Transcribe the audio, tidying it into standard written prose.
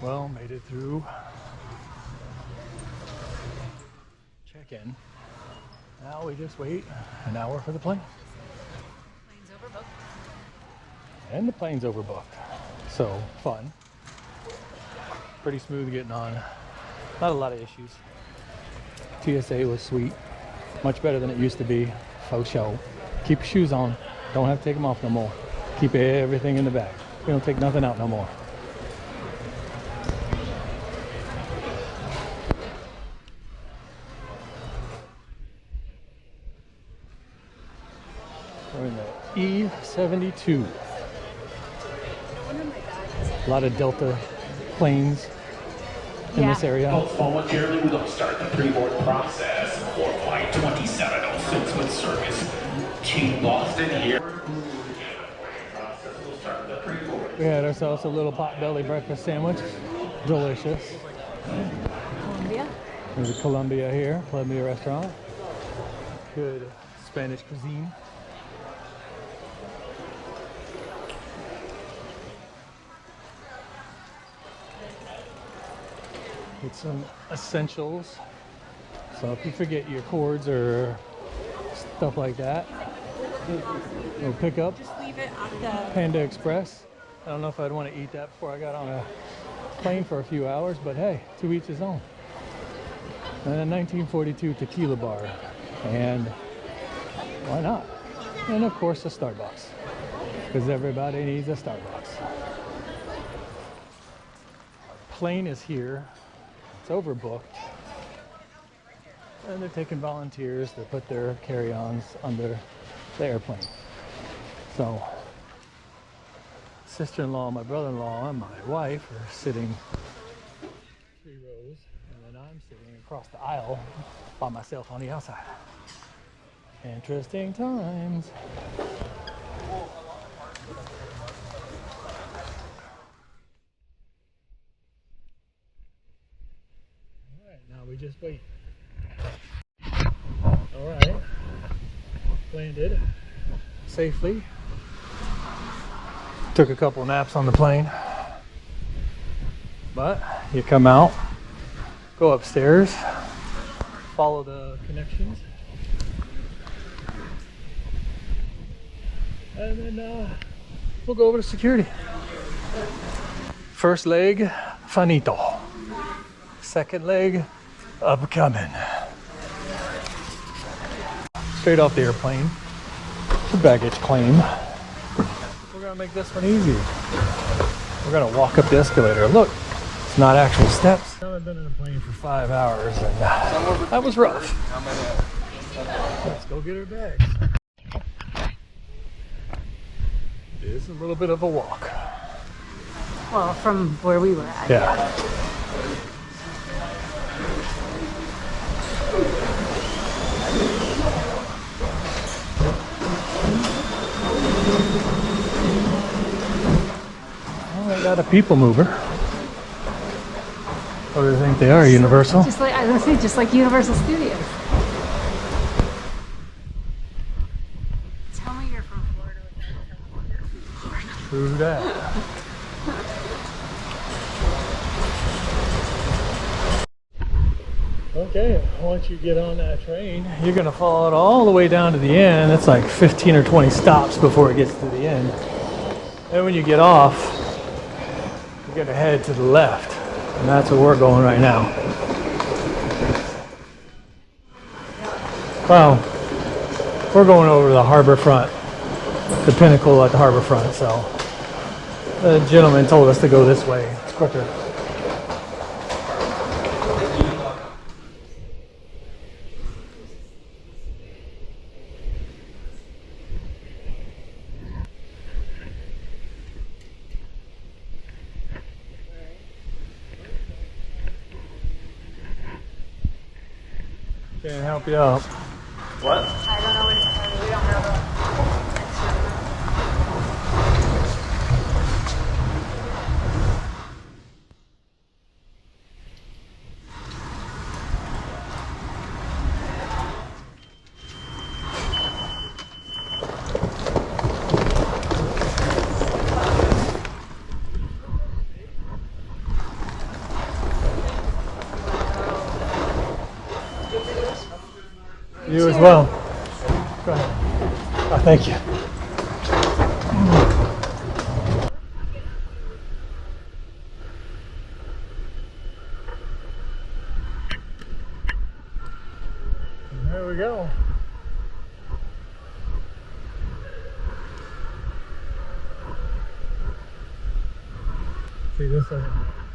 Well, made it through check-in. Now we just wait an hour for the plane. Plane's overbooked. And the plane's overbooked. So fun. Pretty smooth getting on. Not a lot of issues. TSA was sweet. Much better than it used to be. Faux show. Keep your shoes on. Don't have to take them off no more. Keep everything in the bag. We don't take nothing out no more. We're in the E-72. A lot of Delta planes in this area. Momentarily, we will start the pre-board process for flight 2706 with service to Boston here. We had ourselves a little potbelly breakfast sandwich. Delicious. Colombia. There's a Columbia here, Columbia restaurant. Good Spanish cuisine. Get some essentials. So if you forget your cords or stuff like that, we'll pick up Just leave it at the. Panda Express. I don't know if I'd want to eat that before I got on a plane for a few hours, but hey, to each his own. And a 1942 tequila bar. And why not? And of course a Starbucks. Because everybody needs a Starbucks. Plane is here. It's overbooked. And they're taking volunteers to put their carry-ons under the airplane. So, sister-in-law, my brother-in-law, and my wife are sitting 3 rows, and then I'm sitting across the aisle by myself on the outside. Interesting times. Alright, now we just wait. Alright, landed safely. Took a couple naps on the plane. But you come out, go upstairs, follow the connections, and then we'll go over to security. First leg, finito. Second leg, upcoming. Straight off the airplane, the baggage claim. We're gonna make this one easy. We're gonna walk up the escalator. Look, it's not actual steps. I've been in a plane for 5 hours and that was rough. Let's go get our bags. It is a little bit of a walk. Well, from where we were at. Yeah. Well, I got a people mover. What do you think they are? Universal? Just like I was gonna say, just like Universal Studios. Tell me you're from Florida without telling me you're from Florida. True that. Okay, once you get on that train, you're gonna follow it all the way down to the end. It's like 15 or 20 stops before it gets to the end. And when you get off, you're gonna head to the left. And that's where we're going right now. Well, we're going over to the harbor front, the pinnacle at the harbor front. So the gentleman told us to go this way. It's quicker. Can't help you out. What? I don't know what it's called. We don't have You as well. Go ahead. Oh, thank you. There we go. See this one.